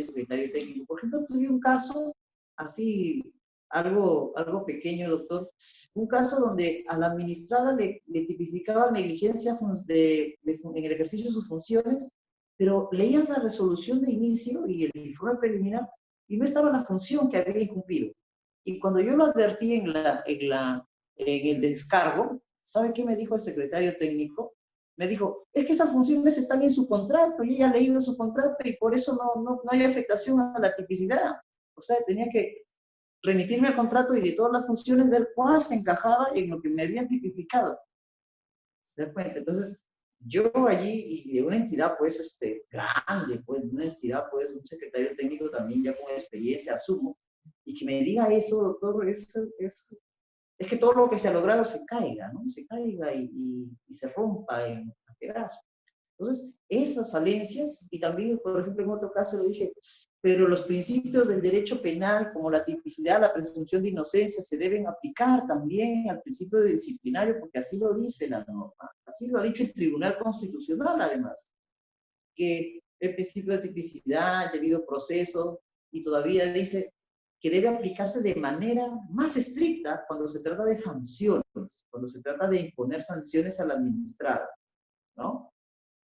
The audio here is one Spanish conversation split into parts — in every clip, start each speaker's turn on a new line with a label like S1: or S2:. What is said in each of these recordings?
S1: secretario técnico. Por ejemplo, tuve un caso así, algo pequeño, doctor, un caso donde a la administrada le tipificaba negligencia en el ejercicio de sus funciones, pero leías la resolución de inicio y el informe preliminar y no estaba la función que había incumplido. Y cuando yo lo advertí en el descargo, ¿sabe qué me dijo el secretario técnico? Me dijo, es que esas funciones están en su contrato, y ella ha leído su contrato y por eso no hay afectación a la tipicidad. O sea, tenía que remitirme al contrato y de todas las funciones ver cuál se encajaba en lo que me habían tipificado. ¿Se da cuenta? Entonces, yo allí, y de una entidad pues grande, pues una entidad pues un secretario técnico también ya con experiencia, asumo, y que me diga eso, doctor, es que todo lo que se ha logrado se caiga, ¿no? Se caiga y se rompa en pedazos. Entonces, esas falencias, y también, por ejemplo, en otro caso le dije, pero los principios del derecho penal, como la tipicidad, la presunción de inocencia, se deben aplicar también al principio de disciplinario, porque así lo dice la norma, así lo ha dicho el Tribunal Constitucional, además, que el principio de tipicidad, el debido proceso, y todavía dice que debe aplicarse de manera más estricta cuando se trata de sanciones, cuando se trata de imponer sanciones al administrado, ¿no?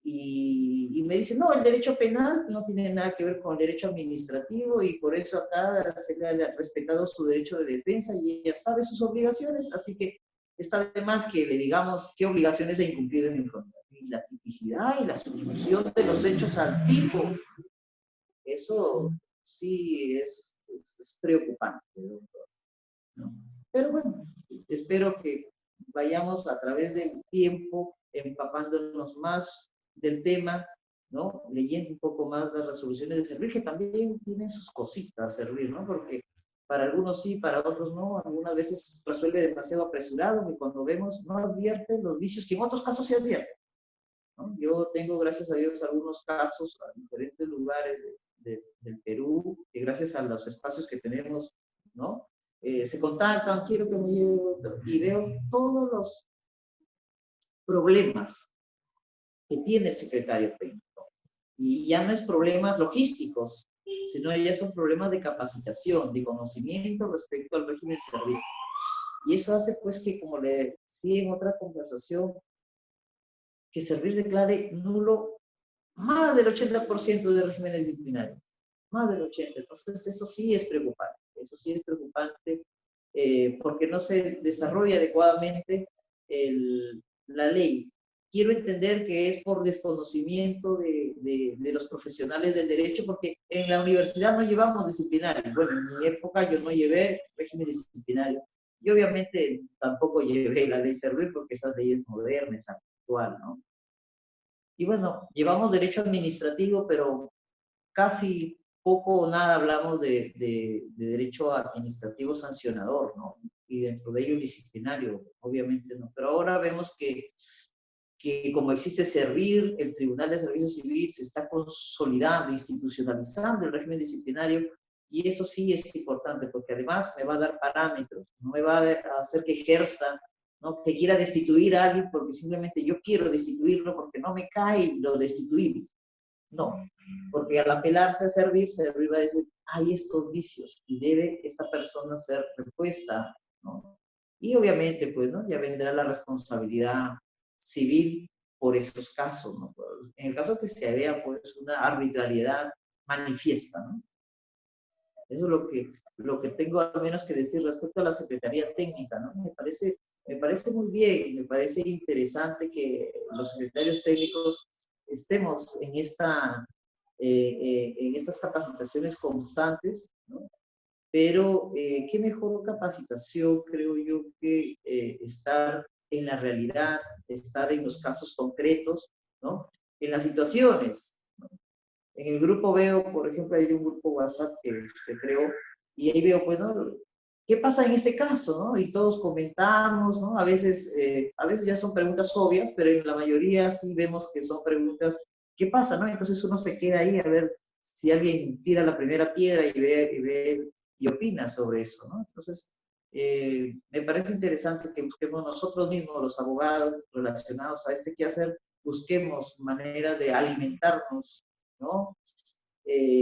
S1: Y me dice, no, el derecho penal no tiene nada que ver con el derecho administrativo y por eso acá se le ha respetado su derecho de defensa y ella sabe sus obligaciones, así que está de más que le digamos qué obligaciones ha incumplido en el contrato. Y la tipicidad y la solución de los hechos al tipo, eso sí es preocupante, ¿no? Pero bueno, espero que vayamos a través del tiempo empapándonos más del tema, ¿no? Leyendo un poco más las resoluciones de servir, que también tienen sus cositas servir, ¿no? Porque para algunos sí, para otros no, algunas veces resuelve demasiado apresurado y cuando vemos no advierte los vicios que en otros casos se advierten, ¿no? Yo tengo, gracias a Dios, algunos casos a diferentes lugares del Perú, que gracias a los espacios que tenemos, ¿no? Se contactan, quiero que me lleve otro, y veo todos los problemas que tiene el secretario técnico. Y ya no es problemas logísticos, sino ya son problemas de capacitación, de conocimiento respecto al régimen servil. Y eso hace pues que, como le decía en otra conversación, que servir declare nulo más del 80% de regímenes disciplinarios, más del 80%. Entonces eso sí es preocupante porque no se desarrolla adecuadamente la ley. Quiero entender que es por desconocimiento de los profesionales del derecho, porque en la universidad no llevamos disciplinario. Bueno, en mi época yo no llevé régimen disciplinario. Y obviamente tampoco llevé la ley Servir porque esa ley es moderna, es actual, ¿no? Y bueno, llevamos derecho administrativo, pero casi poco o nada hablamos de derecho administrativo sancionador, ¿no? Y dentro de ello el disciplinario, obviamente no. Pero ahora vemos que como existe Servir, el Tribunal de Servicio Civil se está consolidando, institucionalizando el régimen disciplinario, y eso sí es importante, porque además me va a dar parámetros, no me va a hacer que ejerza, ¿no? Que quiera destituir a alguien porque simplemente yo quiero destituirlo porque no me cae y lo destituimos. No, porque al apelarse a Servir, Servir va a decir, hay estos vicios y debe esta persona ser repuesta, ¿no? Y obviamente, pues, ¿no? Ya vendrá la responsabilidad civil por esos casos, ¿no? En el caso que se vea, pues, una arbitrariedad manifiesta, ¿no? Eso es lo que tengo al menos que decir respecto a la Secretaría Técnica, ¿no? Me parece muy bien, me parece interesante que los secretarios técnicos estemos en estas capacitaciones constantes, ¿no? Pero qué mejor capacitación, creo yo, que estar en la realidad, estar en los casos concretos, ¿no? En las situaciones, ¿no? En el grupo veo, por ejemplo, hay un grupo WhatsApp que se creó y ahí veo, pues, ¿no? ¿Qué pasa en este caso, no? Y todos comentamos, ¿no? A veces ya son preguntas obvias, pero en la mayoría sí vemos que son preguntas, ¿qué pasa, no? Entonces uno se queda ahí a ver si alguien tira la primera piedra y opina sobre eso, ¿no? Entonces, me parece interesante que busquemos nosotros mismos, los abogados relacionados a este quehacer, busquemos manera de alimentarnos, ¿no?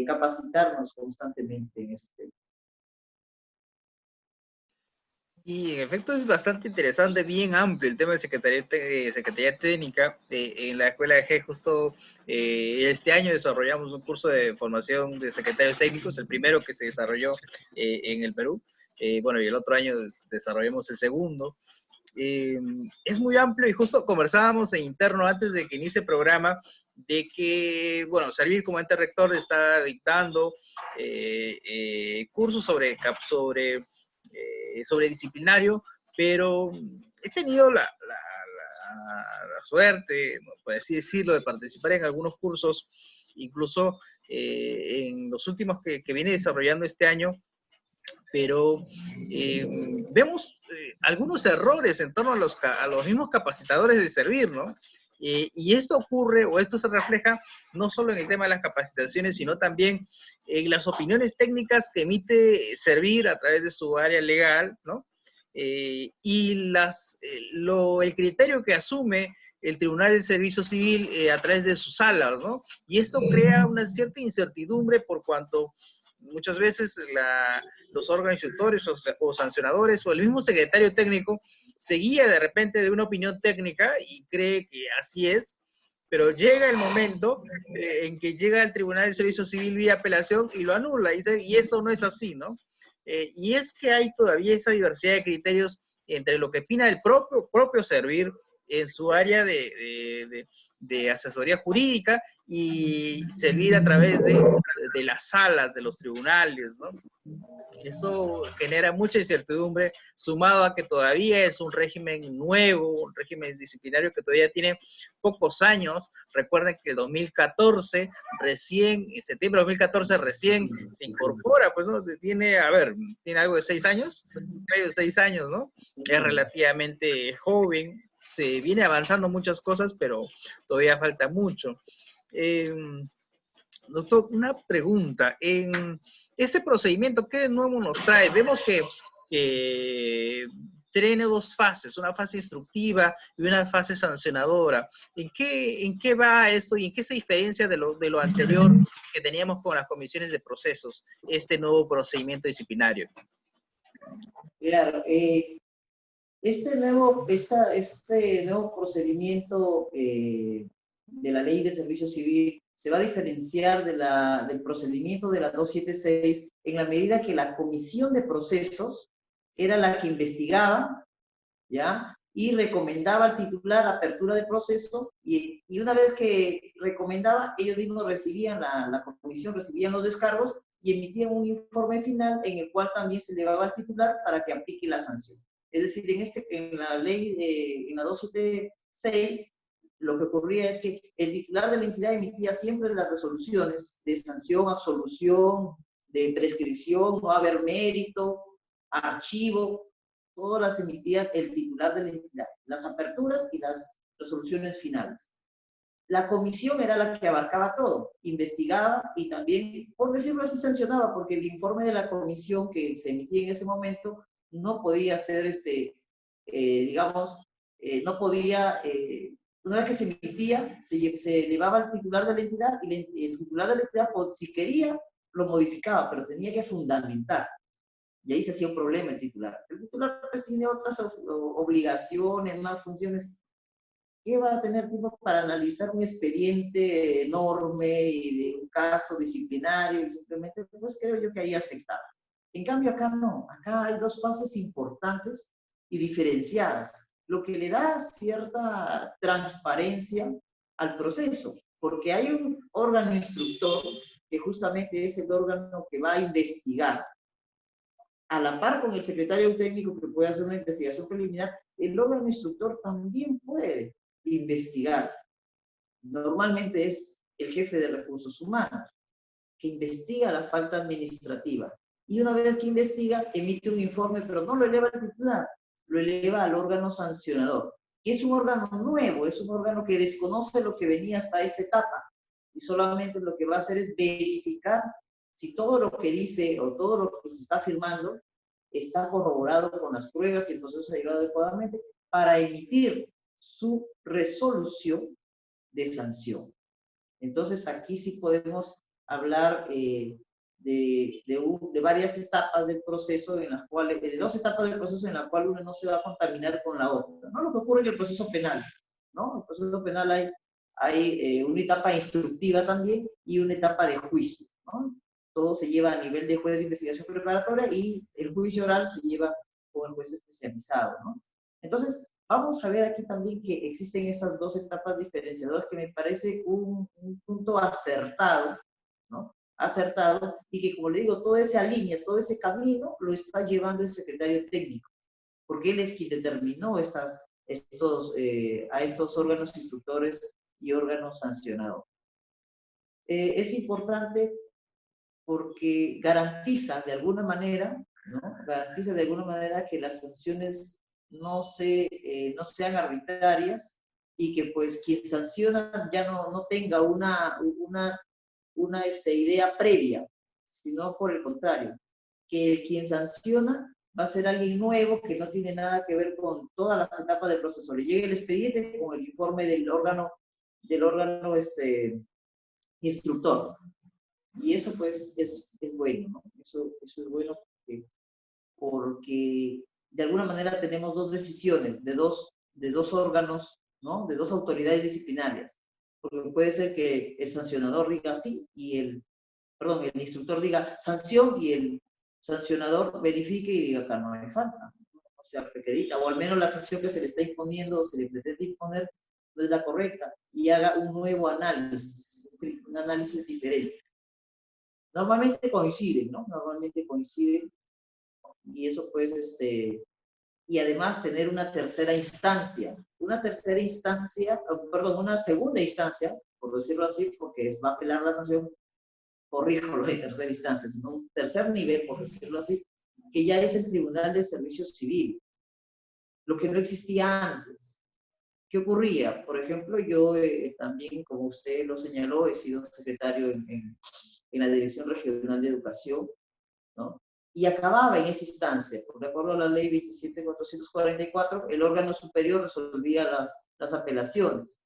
S1: capacitarnos constantemente en este tema.
S2: Y en efecto es bastante interesante, bien amplio el tema de Secretaría Técnica. En la Escuela de G justo este año desarrollamos un curso de formación de secretarios técnicos, el primero que se desarrolló en el Perú. Bueno, y el otro año desarrollamos el segundo. Es muy amplio y justo conversábamos en interno antes de que inicie el programa de que, bueno, Servir como ente rector está dictando cursos sobre disciplinario, pero he tenido la suerte, por así decirlo, de participar en algunos cursos, incluso en los últimos que viene desarrollando este año, pero vemos algunos errores en torno a los mismos capacitadores de Servir, ¿no? Y esto ocurre, o esto se refleja, no solo en el tema de las capacitaciones, sino también en las opiniones técnicas que emite Servir a través de su área legal, ¿no? Y el criterio que asume el Tribunal del Servicio Civil a través de sus salas, ¿no? Y esto crea una cierta incertidumbre por cuanto muchas veces los órganos instructores o sancionadores o el mismo secretario técnico se guía de repente de una opinión técnica y cree que así es, pero llega el momento en que llega el Tribunal de Servicio Civil vía apelación y lo anula, y eso no es así, ¿no? Y es que hay todavía esa diversidad de criterios entre lo que opina el propio Servir en su área de asesoría jurídica y Servir a través de las salas, de los tribunales, ¿no? Eso genera mucha incertidumbre, sumado a que todavía es un régimen nuevo, un régimen disciplinario que todavía tiene pocos años. Recuerden que el 2014, en septiembre de 2014, recién se incorpora, pues, ¿no? Tiene algo de 6 años, 6 años, ¿no? Es relativamente joven, se viene avanzando muchas cosas, pero todavía falta mucho. Doctor, una pregunta. En este procedimiento, ¿qué de nuevo nos trae? Vemos que tiene dos fases, una fase instructiva y una fase sancionadora. ¿En qué va esto y en qué se diferencia de lo anterior que teníamos con las comisiones de procesos, este nuevo procedimiento disciplinario?
S1: Claro, este nuevo procedimiento de la Ley del Servicio Civil se va a diferenciar del procedimiento de la 276 en la medida que la comisión de procesos era la que investigaba, ¿ya? Y recomendaba al titular apertura de proceso y una vez que recomendaba, ellos mismos recibían, la comisión recibían los descargos y emitían un informe final en el cual también se llevaba al titular para que aplique la sanción. Es decir, en la ley, en la 276, lo que ocurría es que el titular de la entidad emitía siempre las resoluciones de sanción, absolución, de prescripción, no haber mérito, archivo, todas las emitía el titular de la entidad, las aperturas y las resoluciones finales. La comisión era la que abarcaba todo, investigaba y también, por decirlo así, sancionaba, porque el informe de la comisión que se emitía en ese momento no podía ser, no podía, una vez que se emitía, se elevaba al titular de la entidad y el titular de la entidad, si quería, lo modificaba, pero tenía que fundamentar. Y ahí se hacía un problema el titular. El titular pues tiene otras obligaciones, más funciones. ¿Qué va a tener tiempo para analizar un expediente enorme y de un caso disciplinario? Y simplemente, pues creo yo que ahí aceptaba. En cambio, acá no. Acá hay dos fases importantes y diferenciadas, lo que le da cierta transparencia al proceso, porque hay un órgano instructor que justamente es el órgano que va a investigar. A la par con el secretario técnico que puede hacer una investigación preliminar, el órgano instructor también puede investigar. Normalmente es el jefe de recursos humanos que investiga la falta administrativa. Y una vez que investiga, emite un informe, pero no lo eleva al titular, lo eleva al órgano sancionador, que es un órgano nuevo, es un órgano que desconoce lo que venía hasta esta etapa. Y solamente lo que va a hacer es verificar si todo lo que dice o todo lo que se está firmando está corroborado con las pruebas y el proceso se ha llevado adecuadamente para emitir su resolución de sanción. Entonces aquí sí podemos hablar de varias etapas del proceso en las cuales, de dos etapas del proceso en las cuales uno no se va a contaminar con la otra, ¿no? Lo que ocurre en el proceso penal, ¿no? En el proceso penal hay una etapa instructiva también y una etapa de juicio, ¿no? Todo se lleva a nivel de juez de investigación preparatoria y el juicio oral se lleva con el juez especializado, ¿no? Entonces, vamos a ver aquí también que existen estas dos etapas diferenciadoras que me parece un punto acertado, ¿no? Acertado y que, como le digo, toda esa línea, todo ese camino lo está llevando el secretario técnico, porque él es quien determinó a estos órganos instructores y órganos sancionadores. Es importante porque garantiza de alguna manera, ¿no? Garantiza de alguna manera que las sanciones no sean arbitrarias y que pues quien sanciona ya no tenga una idea previa, sino por el contrario, que quien sanciona va a ser alguien nuevo que no tiene nada que ver con todas las etapas del proceso. Le llega el expediente con el informe del órgano instructor. Y eso pues es bueno, ¿no? Eso es bueno porque de alguna manera tenemos dos decisiones de dos órganos, ¿no? De dos autoridades disciplinarias. Porque puede ser que el sancionador diga sí y el instructor diga sanción y el sancionador verifique y diga acá no hay falta. O sea, acredita, o al menos la sanción que se le está imponiendo o se le pretende imponer no es la correcta y haga un nuevo análisis, un análisis diferente. Normalmente coinciden, ¿no? Normalmente coinciden y eso pues, y además tener una segunda instancia, por decirlo así, porque va a apelar la sanción, corrijo lo de tercera instancia, sino un tercer nivel, por decirlo así, que ya es el Tribunal de Servicio Civil, lo que no existía antes. ¿Qué ocurría? Por ejemplo, yo también, como usted lo señaló, he sido secretario en la Dirección Regional de Educación, ¿no? Y acababa en esa instancia, de acuerdo a la ley 27.444, el órgano superior resolvía las apelaciones,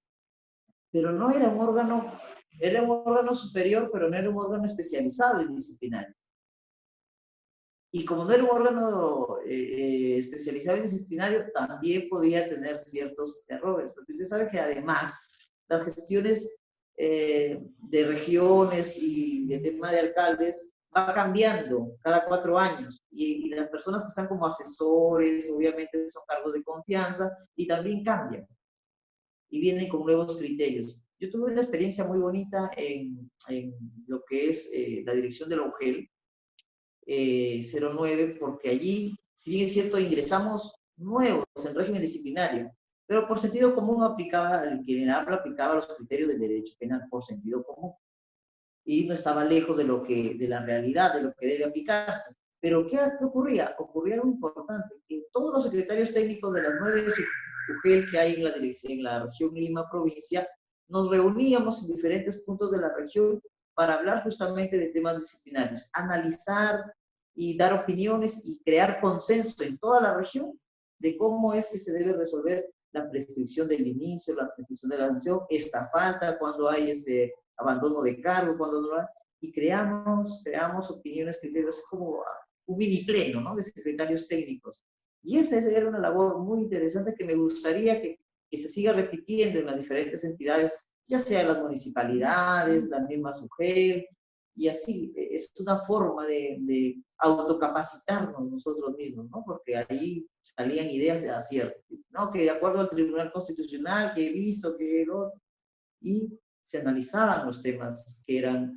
S1: pero no era un órgano superior, pero no era un órgano especializado en disciplinario. Y como no era un órgano especializado en disciplinario, también podía tener ciertos errores, porque usted sabe que además las gestiones de regiones y de tema de alcaldes va cambiando cada 4 años y las personas que están como asesores obviamente son cargos de confianza y también cambian y vienen con nuevos criterios. Yo tuve una experiencia muy bonita en lo que es la dirección de la UGEL, 09, porque allí, si bien es cierto, ingresamos nuevos en régimen disciplinario, pero por sentido común el quien aplicaba los criterios del derecho penal por sentido común. Y no estaba lejos de la realidad, de lo que debe aplicarse. Pero ¿qué ocurría? Ocurría algo importante, que todos los secretarios técnicos de las 9 UGEL que hay en la región Lima provincia, nos reuníamos en diferentes puntos de la región para hablar justamente de temas disciplinarios, analizar y dar opiniones y crear consenso en toda la región de cómo es que se debe resolver la prescripción del inicio, la prescripción de la sanción, esta falta, cuando hay abandono de cargo, cuando no hay, y creamos opiniones, criterios, como un mini pleno, ¿no? De secretarios técnicos. Y esa era una labor muy interesante que me gustaría que se siga repitiendo en las diferentes entidades, ya sea las municipalidades, las mismas UGEL, y así, es una forma de autocapacitarnos nosotros mismos, ¿no? Porque ahí salían ideas de acierto, ¿no? Que de acuerdo al Tribunal Constitucional, que he visto, y se analizaban los temas que eran,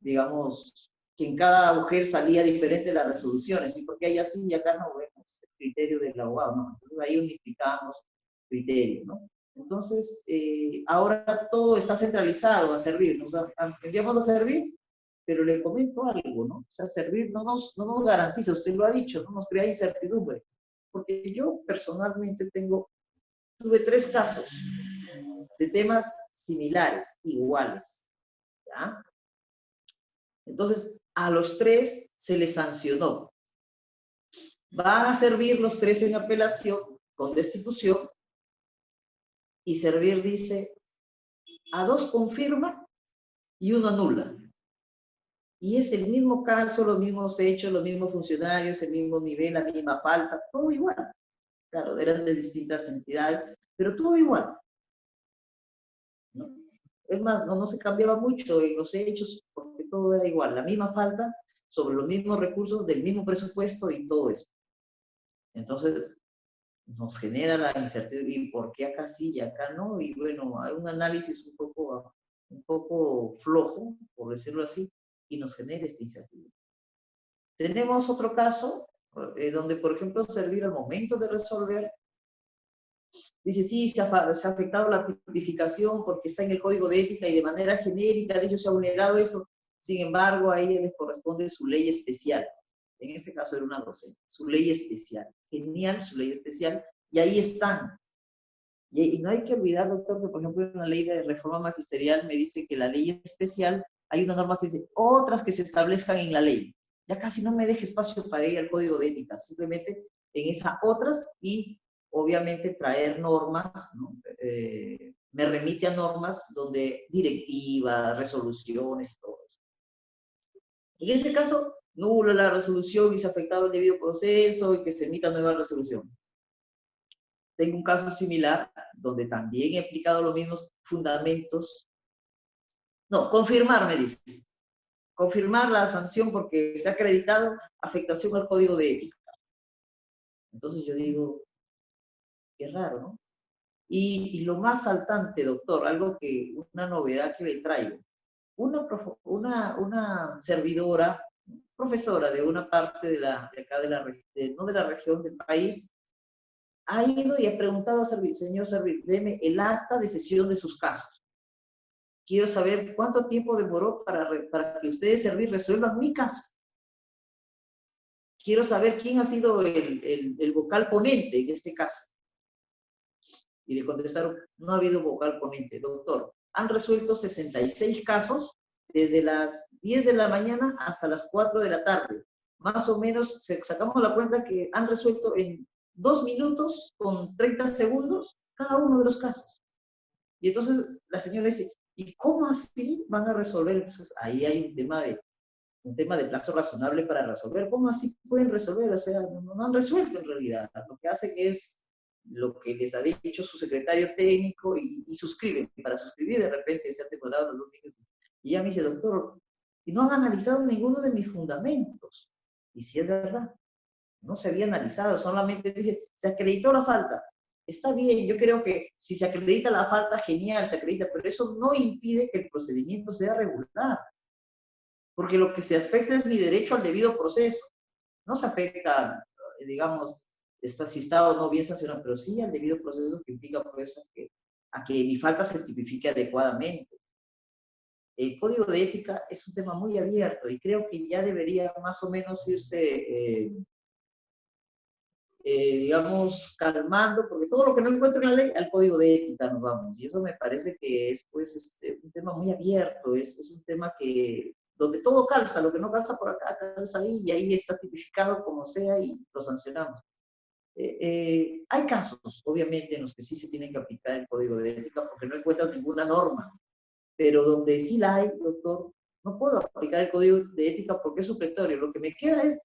S1: digamos, que en cada mujer salía diferente las resoluciones, ¿sí? Porque allá sí y acá no vemos el criterio del abogado, ¿no? Entonces ahí unificamos criterios, ¿no? Entonces, ahora todo está centralizado a servir, nos enviamos a servir, pero le comento algo, ¿no? O sea, servir no nos garantiza, usted lo ha dicho, no nos crea incertidumbre, porque yo personalmente tuve 3 casos de temas similares, iguales, ¿ya? Entonces, a los 3 se les sancionó. Van a servir los 3 en apelación con destitución y servir dice, a 2 confirma y 1 anula. Y es el mismo caso, los mismos hechos, los mismos funcionarios, el mismo nivel, la misma falta, todo igual. Claro, eran de distintas entidades, pero todo igual, ¿no? Es más, no se cambiaba mucho en los hechos porque todo era igual, la misma falta sobre los mismos recursos del mismo presupuesto y todo eso. Entonces, nos genera la incertidumbre, ¿y por qué acá sí y acá no? Y bueno, hay un análisis un poco flojo, por decirlo así, y nos genera esta incertidumbre. Tenemos otro caso donde, por ejemplo, servir al momento de resolver, dice, sí, se ha afectado la tipificación porque está en el código de ética y de manera genérica, de hecho se ha vulnerado esto, sin embargo, a ella les corresponde su ley especial. En este caso era una docente, su ley especial. Genial, su ley especial, y ahí están. Y no hay que olvidar, doctor, que por ejemplo en la ley de reforma magisterial me dice que la ley especial, hay una norma que dice, otras que se establezcan en la ley. Ya casi no me deje espacio para ir al código de ética, simplemente en esas otras y obviamente traer normas, ¿no? Me remite a normas donde directivas, resoluciones, todo eso. En ese caso, nula la resolución y se ha afectado el debido proceso y que se emita nueva resolución. Tengo un caso similar donde también he aplicado los mismos fundamentos. No, confirmar, me dice. Confirmar la sanción porque se ha acreditado afectación al código de ética. Entonces yo digo, qué raro, ¿no? Y lo más saltante, doctor, algo que, una novedad que le traigo. Una servidora, profesora de una parte de acá no de la región del país, ha ido y ha preguntado al señor Servir, deme el acta de sesión de sus casos. Quiero saber cuánto tiempo demoró para que ustedes, Servir, resuelvan mi caso. Quiero saber quién ha sido el vocal ponente en este caso. Y le contestaron, no ha habido vocal ponente, doctor. Han resuelto 66 casos desde las 10 de la mañana hasta las 4 de la tarde. Más o menos, sacamos la cuenta que han resuelto en 2 minutos con 30 segundos cada uno de los casos. Y entonces la señora dice, ¿y cómo así van a resolver? Entonces ahí hay un tema de plazo razonable para resolver. ¿Cómo así pueden resolver? O sea, no han resuelto en realidad. Lo que hacen es lo que les ha dicho su secretario técnico y suscriben. Y para suscribir de repente se han demorado los 2 minutos. Y ella me dice, doctor, y no han analizado ninguno de mis fundamentos. Y si es verdad, no se había analizado, solamente dice, se acreditó la falta. Está bien, yo creo que si se acredita la falta, genial, se acredita, pero eso no impide que el procedimiento sea regular. Porque lo que se afecta es mi derecho al debido proceso. No se afecta, digamos, si está o no bien sancionado, pero sí al debido proceso que implica pues, a que mi falta se tipifique adecuadamente. El código de ética es un tema muy abierto y creo que ya debería más o menos irse, digamos, calmando, porque todo lo que no encuentro en la ley, al código de ética nos vamos. Y eso me parece que es pues, un tema muy abierto, es un tema que donde todo calza, lo que no calza por acá, calza ahí, y ahí está tipificado como sea y lo sancionamos. Hay casos, obviamente, en los que sí se tiene que aplicar el código de ética porque no encuentran ninguna norma, pero donde sí la hay, doctor, no puedo aplicar el código de ética porque es supletorio. Lo que me queda es,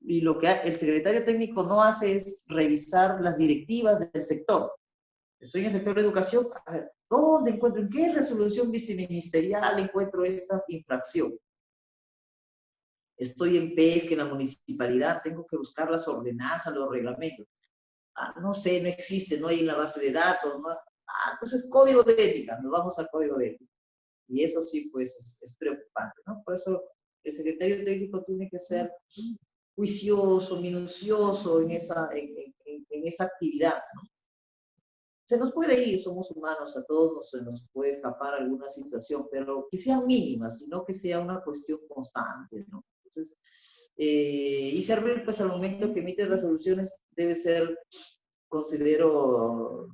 S1: y lo que el secretario técnico no hace es revisar las directivas del sector. Estoy en el sector de educación, a ver, ¿dónde encuentro, en qué resolución viceministerial encuentro esta infracción? Estoy en pesca, en la municipalidad, tengo que buscar las ordenanzas, los reglamentos. No sé, no existe, no hay en la base de datos. ¿No? Entonces, código de ética, nos vamos al código de ética. Y eso sí, pues, es preocupante, ¿no? Por eso el secretario técnico tiene que ser juicioso, minucioso en esa actividad, ¿no? Se nos puede ir, somos humanos, a todos se nos puede escapar alguna situación, pero que sea mínima, sino que sea una cuestión constante, ¿no? Entonces, y servir, pues, al momento que emite resoluciones debe ser, considero,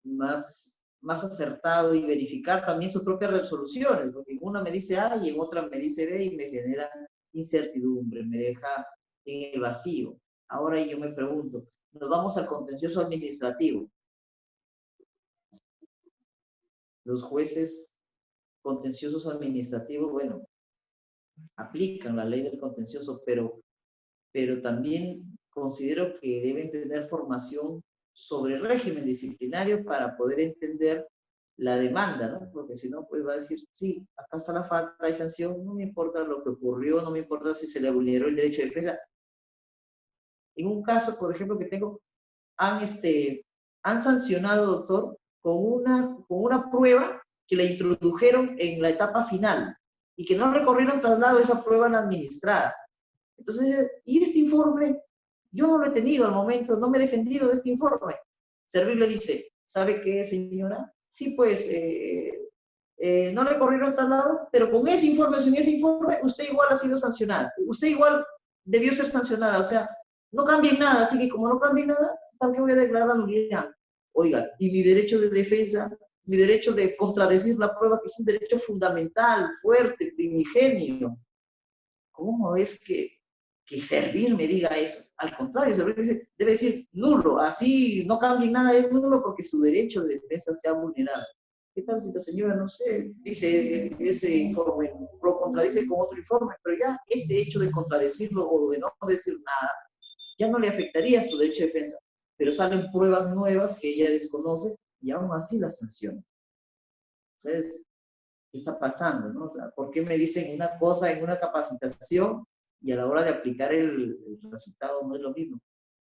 S1: más acertado y verificar también sus propias resoluciones, porque en una me dice A y en otra me dice B y me genera incertidumbre, me deja en el vacío. Ahora yo me pregunto, nos vamos al contencioso administrativo. Los jueces contenciosos administrativos, bueno, aplican la ley del contencioso, pero también considero que deben tener formación sobre el régimen disciplinario para poder entender la demanda, ¿no? Porque si no, pues va a decir, sí, acá está la falta de sanción, no me importa lo que ocurrió, no me importa si se le vulneró el derecho de defensa. En un caso, por ejemplo, que tengo, han sancionado, doctor, con una prueba que le introdujeron en la etapa final y que no recorrieron traslado esa prueba a la administrada. Entonces, y este informe, yo no lo he tenido al momento, no me he defendido de este informe. Servil le dice, ¿sabe qué, señora? Sí, pues, no le corrieron traslado, pero con ese informe, sin ese informe, usted igual ha sido sancionada. Usted igual debió ser sancionada. O sea, no cambia en nada. Así que como no cambia en nada, ¿para qué voy a declarar la nulidad? Oiga, y mi derecho de defensa, mi derecho de contradecir la prueba, que es un derecho fundamental, fuerte, primigenio. ¿Cómo es que Servil me diga eso? Al contrario, Servil dice, debe decir nulo, así no cambia en nada, es nulo porque su derecho de defensa se ha vulnerado. ¿Qué tal si la señora, no sé, dice ese informe, lo contradice con otro informe, pero ya ese hecho de contradecirlo o de no decir nada, ya no le afectaría su derecho de defensa, pero salen pruebas nuevas que ella desconoce y aún así la sanciona. Entonces, ¿qué está pasando? ¿No? O sea, ¿por qué me dicen una cosa en una capacitación y a la hora de aplicar el resultado no es lo mismo?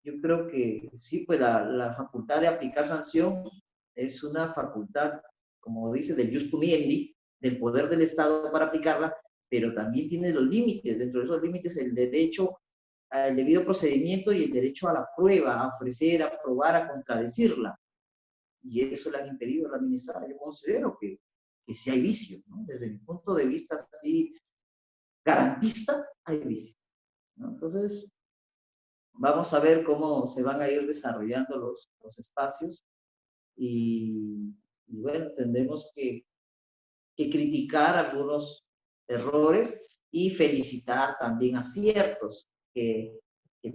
S1: Yo creo que sí, pues la facultad de aplicar sanción es una facultad, como dice, del jus puniendi, del poder del Estado para aplicarla, pero también tiene los límites. Dentro de esos límites, el derecho al debido procedimiento y el derecho a la prueba, a ofrecer, a probar, a contradecirla. Y eso le han impedido a la administrada. Yo considero que sí hay vicios, ¿no? Desde mi punto de vista así garantista, hay vicios, ¿no? Entonces, vamos a ver cómo se van a ir desarrollando los espacios y bueno, tendremos que criticar algunos errores y felicitar también aciertos que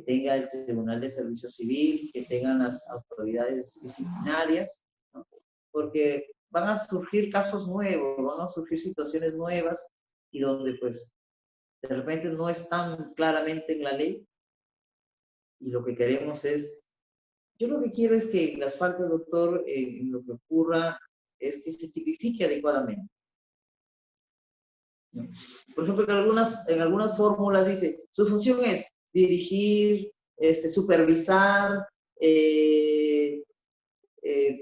S1: tenga el Tribunal de Servicio Civil, que tengan las autoridades disciplinarias, ¿no? Porque van a surgir casos nuevos, van a surgir situaciones nuevas y donde pues de repente no están claramente en la ley y lo que queremos es, yo lo que quiero es que las faltas, doctor, en lo que ocurra es que se tipifique adecuadamente, ¿no? Por ejemplo, en algunas fórmulas dice, su función es dirigir, supervisar,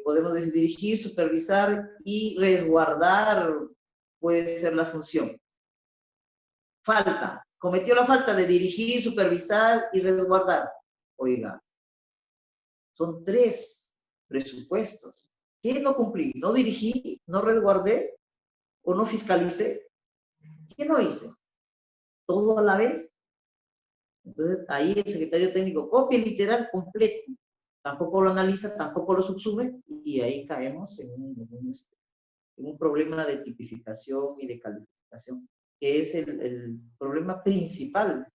S1: podemos decir dirigir, supervisar y resguardar, puede ser la función. Falta, cometió la falta de dirigir, supervisar y resguardar. Oiga, son 3 presupuestos. ¿Qué no cumplí? ¿No dirigí? ¿No resguardé? ¿O no fiscalicé? ¿Qué no hice? ¿Todo a la vez? Entonces, ahí el secretario técnico copia el literal completo. Tampoco lo analiza, tampoco lo subsume, y ahí caemos en un problema de tipificación y de calificación, que es el problema principal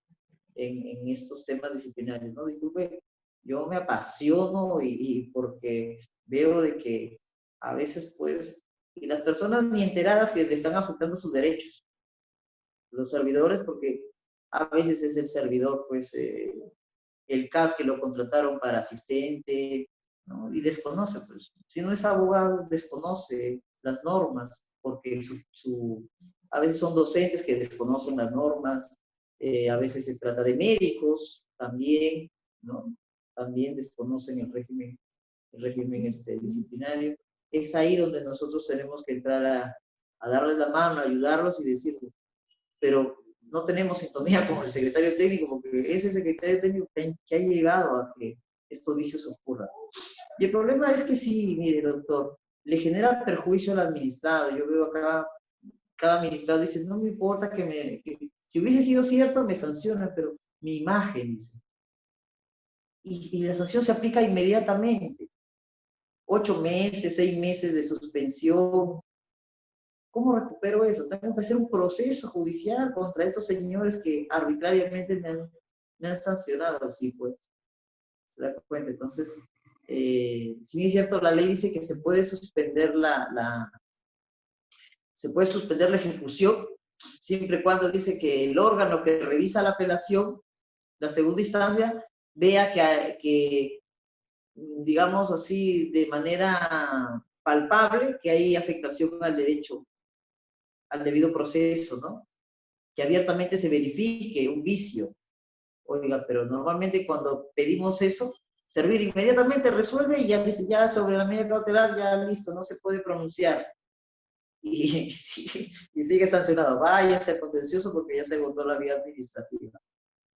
S1: en estos temas disciplinarios, ¿no? Disculpe, yo me apasiono y porque veo de que a veces, pues, y las personas ni enteradas que le están afectando sus derechos, los servidores, porque a veces es el servidor, pues, el CAS que lo contrataron para asistente, ¿no? Y desconoce, pues, si no es abogado, desconoce las normas, porque a veces son docentes que desconocen las normas, a veces se trata de médicos también, ¿no? También desconocen el régimen disciplinario. Es ahí donde nosotros tenemos que entrar a darles la mano, a ayudarlos y decirles, pero no tenemos sintonía con el secretario técnico, porque es el secretario técnico que ha llegado a que estos vicios ocurran. Y el problema es que sí, mire, doctor, le genera perjuicio al administrado. Yo veo acá, cada administrado dice, no me importa que si hubiese sido cierto, me sancionan, pero mi imagen, dice. Y la sanción se aplica inmediatamente. 8 meses, 6 meses de suspensión. ¿Cómo recupero eso? Tengo que hacer un proceso judicial contra estos señores que arbitrariamente me han sancionado, así pues. ¿Se da cuenta? Entonces, si bien es cierto, la ley dice que se puede suspender la ejecución, siempre y cuando dice que el órgano que revisa la apelación, la segunda instancia, vea que digamos así, de manera palpable, que hay afectación al derecho, al debido proceso, ¿no? Que abiertamente se verifique un vicio. Oiga, pero normalmente cuando pedimos eso, servir inmediatamente resuelve y ya dice, ya sobre la medida cautelar, ya listo, no se puede pronunciar. Y sigue sancionado. Vaya a ser contencioso porque ya se agotó la vía administrativa,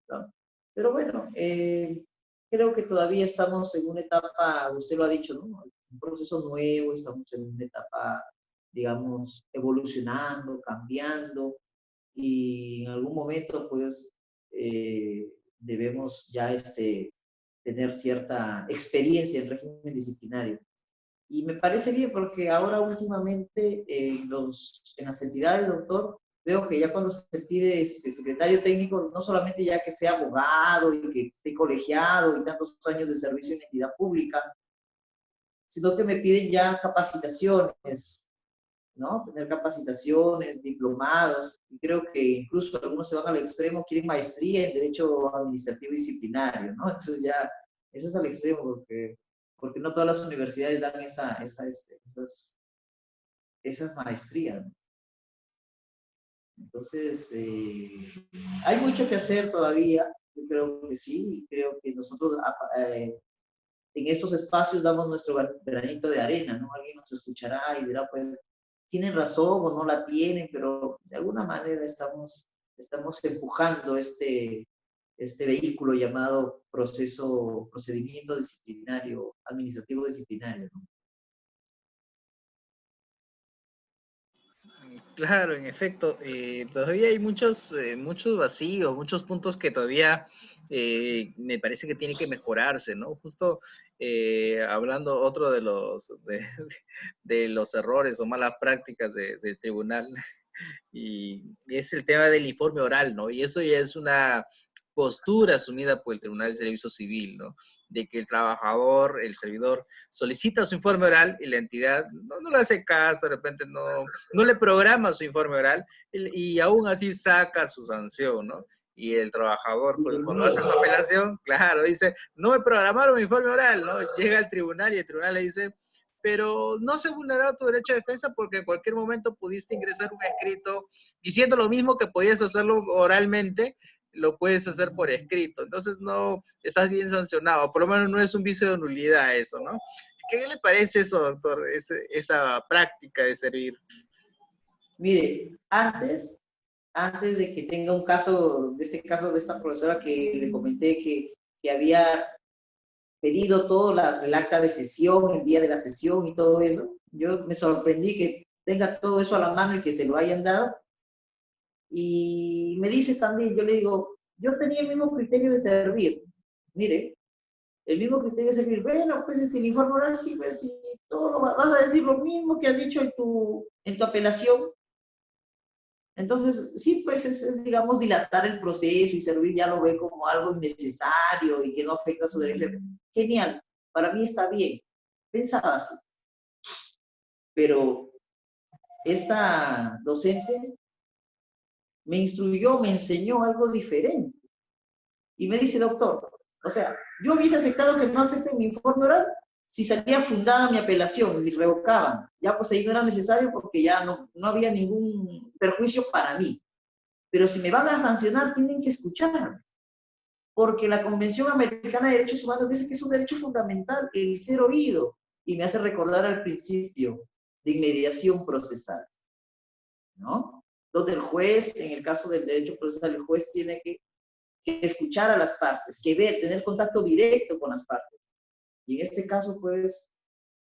S1: ¿no? Pero bueno, creo que todavía estamos en una etapa, usted lo ha dicho, ¿no? Un proceso nuevo, estamos en una etapa, digamos, evolucionando, cambiando, y en algún momento, pues, debemos ya tener cierta experiencia en régimen disciplinario. Y me parece bien porque ahora últimamente en las entidades, doctor, veo que ya cuando se pide secretario técnico, no solamente ya que sea abogado y que esté colegiado y tantos años de servicio en entidad pública, sino que me piden ya capacitaciones, ¿no? Tener capacitaciones, diplomados, y creo que incluso algunos se van al extremo, quieren maestría en Derecho Administrativo y Disciplinario, ¿no? Entonces ya, eso es al extremo, porque no todas las universidades dan esas maestrías, ¿no? Entonces, hay mucho que hacer todavía, yo creo que sí, y creo que nosotros en estos espacios damos nuestro granito de arena, ¿no? Alguien nos escuchará y dirá, pues, tienen razón o no la tienen, pero de alguna manera estamos empujando este vehículo llamado procedimiento disciplinario, administrativo disciplinario, ¿no?
S2: Claro, en efecto, todavía hay muchos vacíos, muchos puntos que todavía me parece que tiene que mejorarse, ¿no? Justo hablando otro de los errores o malas prácticas de tribunal, y es el tema del informe oral, ¿no? Y eso ya es una postura asumida por el Tribunal de Servicio Civil, ¿no? De que el trabajador, el servidor, solicita su informe oral y la entidad no le hace caso, de repente no le programa su informe oral y aún así saca su sanción, ¿no? Y el trabajador, pues
S1: Dios
S2: cuando
S1: mío.
S2: hace su apelación, claro, dice, no me programaron mi informe oral, ¿no? Llega al tribunal y el tribunal le dice, pero no se vulneró tu derecho a defensa porque en cualquier momento pudiste ingresar un escrito diciendo lo mismo que podías hacerlo oralmente, lo puedes hacer por escrito. Entonces no estás bien sancionado, por lo menos no es un vicio de nulidad eso, ¿no? ¿Qué le parece eso, doctor, esa práctica de servir?
S1: Mire, antes de que tenga un caso, de este caso de esta profesora que le comenté que había pedido todo el acta de sesión, el día de la sesión y todo eso, yo me sorprendí que tenga todo eso a la mano y que se lo hayan dado. Y me dice también, yo le digo, yo tenía el mismo criterio de servir. Mire, el mismo criterio de servir. Bueno, pues es el informe oral, sí, pues si todo vas a decir lo mismo que has dicho en tu apelación. Entonces, sí, pues digamos, dilatar el proceso y servir ya lo ve como algo innecesario y que no afecta a su derecho. Genial, para mí está bien. Pensaba así. Pero esta docente me instruyó, me enseñó algo diferente. Y me dice, doctor, o sea, yo hubiese aceptado que no acepten mi informe oral si salía fundada mi apelación y revocaban. Ya pues ahí no era necesario porque ya no había ningún perjuicio para mí. Pero si me van a sancionar, tienen que escucharme. Porque la Convención Americana de Derechos Humanos dice que es un derecho fundamental el ser oído. Y me hace recordar al principio de inmediación procesal, ¿no? Donde el juez, en el caso del derecho procesal, el juez tiene que escuchar a las partes, que ver, tener contacto directo con las partes. Y en este caso, pues,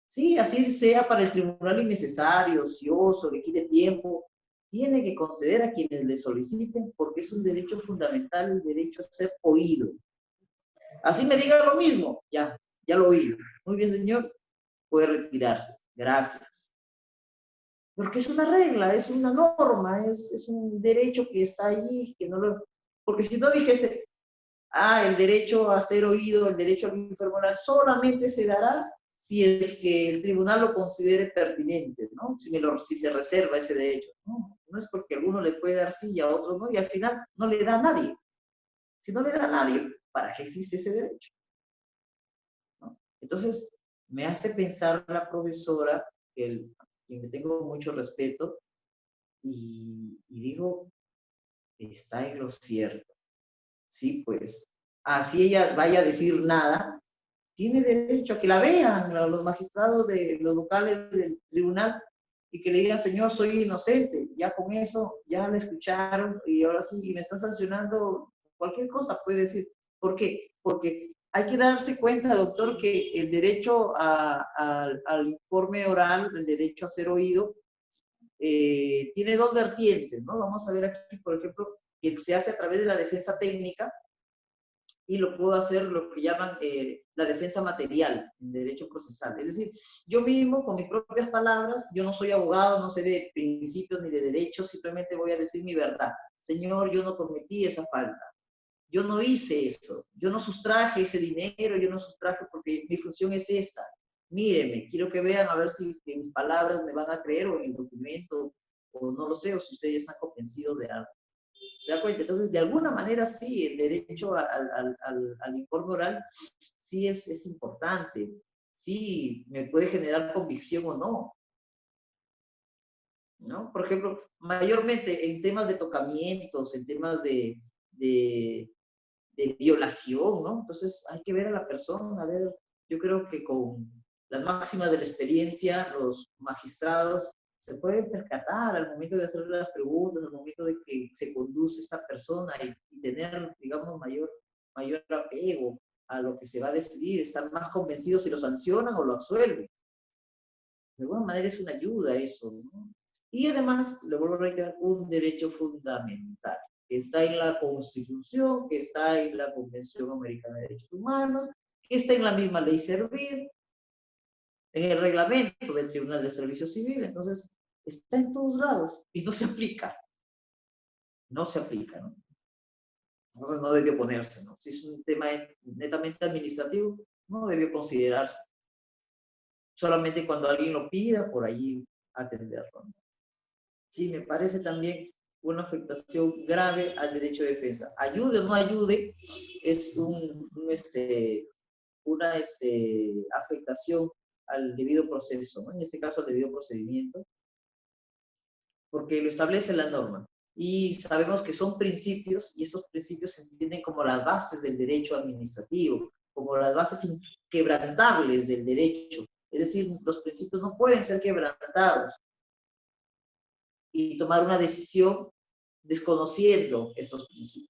S1: sí, así sea para el tribunal innecesario, ocioso, le quite tiempo, tiene que conceder a quienes le soliciten porque es un derecho fundamental el derecho a ser oído. Así me diga lo mismo, ya lo oí. Muy bien, señor, puede retirarse. Gracias. Porque es una regla, es una norma, es un derecho que está allí, que no lo... Porque si no dijese, el derecho a ser oído, el derecho al informe oral, solamente se dará si es que el tribunal lo considere pertinente, ¿no? Si se reserva ese derecho. No, no es porque a alguno le puede dar sí y a otro no, y al final no le da a nadie. Si no le da a nadie, ¿para qué existe ese derecho? ¿No? Entonces, me hace pensar la profesora, quien le tengo mucho respeto, y digo, está en lo cierto. Sí, pues, así ella vaya a decir nada, tiene derecho a que la vean a los magistrados de los locales del tribunal y que le digan, señor, soy inocente. Ya con eso, ya la escucharon y ahora sí, y me están sancionando, cualquier cosa puede decir. ¿Por qué? Porque hay que darse cuenta, doctor, que el derecho al informe oral, el derecho a ser oído, tiene dos vertientes, ¿no? Vamos a ver aquí, por ejemplo, que se hace a través de la defensa técnica, y lo puedo hacer lo que llaman la defensa material en derecho procesal. Es decir, yo mismo, con mis propias palabras, yo no soy abogado, no sé de principios ni de derechos, simplemente voy a decir mi verdad. Señor, yo no cometí esa falta. Yo no hice eso. Yo no sustraje ese dinero, yo no sustraje porque mi función es esta. Míreme, quiero que vean a ver si mis palabras me van a creer o en el documento, o no lo sé, o si ustedes están convencidos de algo. ¿Se da cuenta? Entonces, de alguna manera sí, el derecho al informe oral sí es importante, sí me puede generar convicción o no, ¿no? Por ejemplo, mayormente en temas de tocamientos, en temas de, de violación, ¿no? Entonces hay que ver a la persona, a ver, yo creo que con las máximas de la experiencia, los magistrados se pueden percatar al momento de hacer las preguntas, al momento de que se conduce esta persona y tener, digamos, mayor apego a lo que se va a decidir, estar más convencidos si lo sancionan o lo absuelven. De alguna manera es una ayuda eso, ¿no? Y además, le vuelvo a reiterar, un derecho fundamental, que está en la Constitución, que está en la Convención Americana de Derechos Humanos, que está en la misma ley Servir, en el reglamento del Tribunal de Servicio Civil, entonces está en todos lados y no se aplica, no se aplica, ¿no? Entonces no debió ponerse, ¿no? Si es un tema netamente administrativo, no debió considerarse. Solamente cuando alguien lo pida, por allí atenderlo, ¿no? Sí, me parece también una afectación grave al derecho de defensa. Ayude o no ayude, es una afectación al debido proceso, ¿no? En este caso al debido procedimiento, porque lo establece la norma. Y sabemos que son principios, y estos principios se entienden como las bases del derecho administrativo, como las bases inquebrantables del derecho. Es decir, los principios no pueden ser quebrantados y tomar una decisión desconociendo estos principios.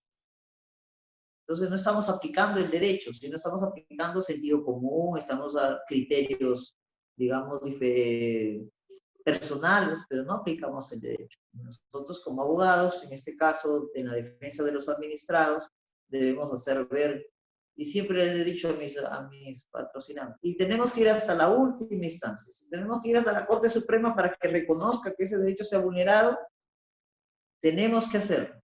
S1: Entonces no estamos aplicando el derecho, sino estamos aplicando sentido común, estamos a criterios, digamos, personales, pero no aplicamos el derecho. Nosotros como abogados, en este caso, en la defensa de los administrados, debemos hacer ver, y siempre les he dicho a mis patrocinantes, y tenemos que ir hasta la última instancia, si tenemos que ir hasta la Corte Suprema para que reconozca que ese derecho se ha vulnerado, tenemos que hacerlo.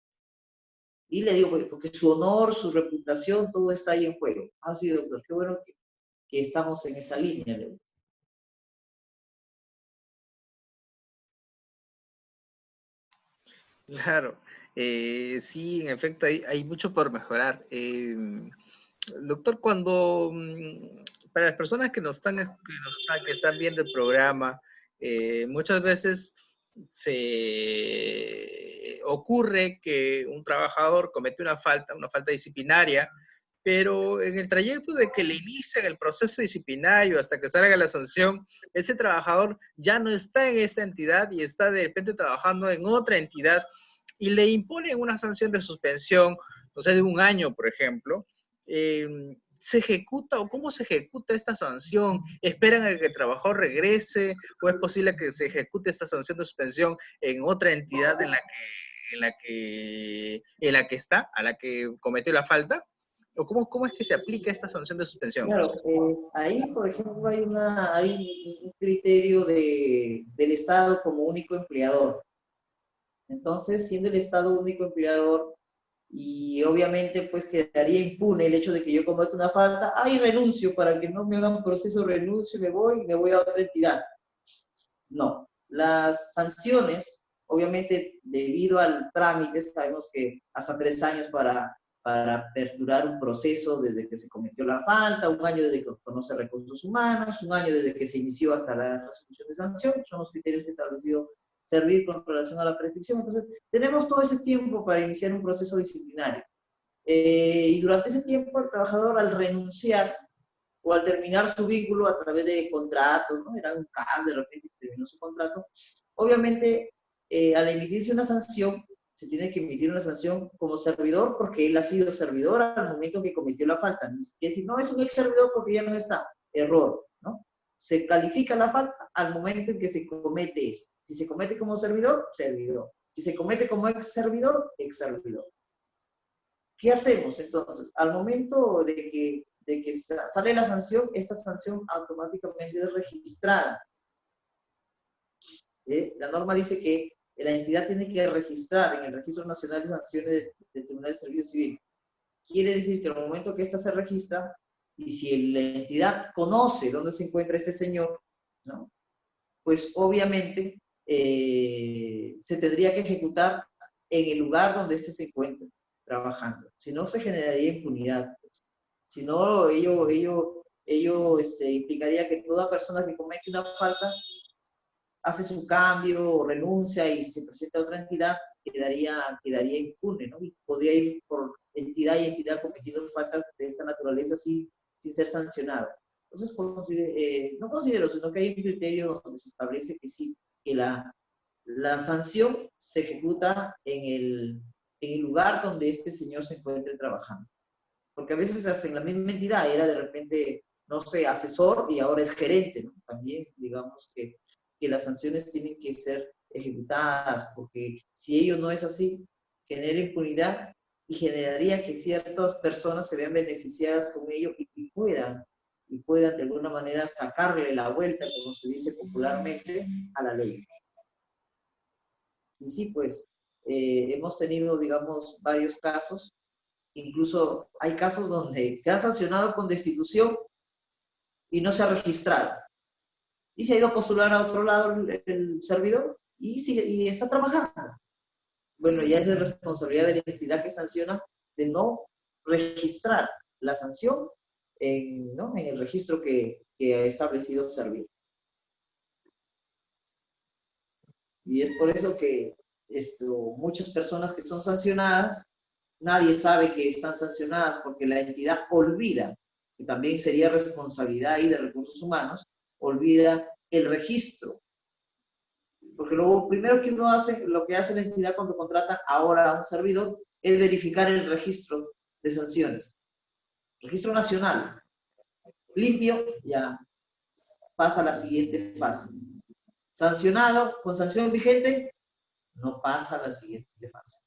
S1: Y le digo, porque su honor, su reputación, todo está ahí en juego. Ah, sí, doctor, qué bueno que estamos en esa línea.
S2: Claro, sí, en efecto, hay mucho por mejorar. Doctor, para las personas que están viendo el programa, muchas veces se ocurre que un trabajador comete una falta disciplinaria, pero en el trayecto de que le inician el proceso disciplinario hasta que salga la sanción, ese trabajador ya no está en esta entidad y está de repente trabajando en otra entidad y le imponen una sanción de suspensión, no sé, de un año, por ejemplo. ¿Se ejecuta o cómo se ejecuta esta sanción? ¿Esperan a que el trabajador regrese o es posible que se ejecute esta sanción de suspensión en otra entidad en la que está, a la que cometió la falta? ¿O cómo es que se aplica esta sanción de suspensión?
S1: Claro, ahí, por ejemplo, hay un criterio del Estado como único empleador. Entonces, siendo el Estado único empleador, y obviamente pues quedaría impune el hecho de que yo cometa una falta, ahí renuncio para que no me hagan un proceso, renuncio, me voy a otra entidad. No, las sanciones Obviamente, debido al trámite, sabemos que hasta 3 años para aperturar un proceso desde que se cometió la falta, 1 año desde que conoce recursos humanos, 1 año desde que se inició hasta la resolución de sanción, son los criterios que ha establecido servir con relación a la prescripción. Entonces, tenemos todo ese tiempo para iniciar un proceso disciplinario. Y durante ese tiempo, el trabajador, al renunciar o al terminar su vínculo a través de contratos, ¿no? Era un caso, de repente terminó su contrato, obviamente, al emitirse una sanción, se tiene que emitir una sanción como servidor porque él ha sido servidor al momento que cometió la falta. Es decir, no es un ex servidor porque ya no está. Error, ¿no? Se califica la falta al momento en que se comete esto. Si se comete como servidor, servidor. Si se comete como ex servidor, ex servidor. ¿Qué hacemos entonces? Al momento de que sale la sanción, esta sanción automáticamente es registrada. La norma dice que la entidad tiene que registrar en el Registro Nacional de Sanciones del Tribunal de Servicio Civil. Quiere decir que al momento que esta se registra, y si la entidad conoce dónde se encuentra este señor, ¿no? Pues obviamente se tendría que ejecutar en el lugar donde éste se encuentra trabajando. Si no, se generaría impunidad. Pues. Si no, ello implicaría que toda persona que comete una falta hace su cambio o renuncia y se presenta a otra entidad, quedaría impune, ¿no? Y podría ir por entidad y entidad cometiendo faltas de esta naturaleza sin ser sancionado. Entonces, no considero, sino que hay un criterio donde se establece que sí, que la sanción se ejecuta en el lugar donde este señor se encuentre trabajando. Porque a veces hasta en la misma entidad era de repente, no sé, asesor y ahora es gerente, ¿no? También, digamos que las sanciones tienen que ser ejecutadas, porque si ello no es así, genera impunidad y generaría que ciertas personas se vean beneficiadas con ello y puedan de alguna manera sacarle la vuelta, como se dice popularmente, a la ley. Y sí, pues, hemos tenido, digamos, varios casos. Incluso hay casos donde se ha sancionado con destitución y no se ha registrado. Y se ha ido a postular a otro lado el servidor y está trabajando. Bueno, ya es de responsabilidad de la entidad que sanciona de no registrar la sanción ¿no? En el registro que ha establecido servir. Y es por eso que muchas personas que son sancionadas, nadie sabe que están sancionadas porque la entidad olvida, que también sería responsabilidad ahí de recursos humanos, olvida el registro. Porque lo primero que uno hace, lo que hace la entidad cuando contrata ahora a un servidor, es verificar el registro de sanciones. Registro nacional. Limpio, ya pasa a la siguiente fase. Sancionado, con sanción vigente, no pasa a la siguiente fase.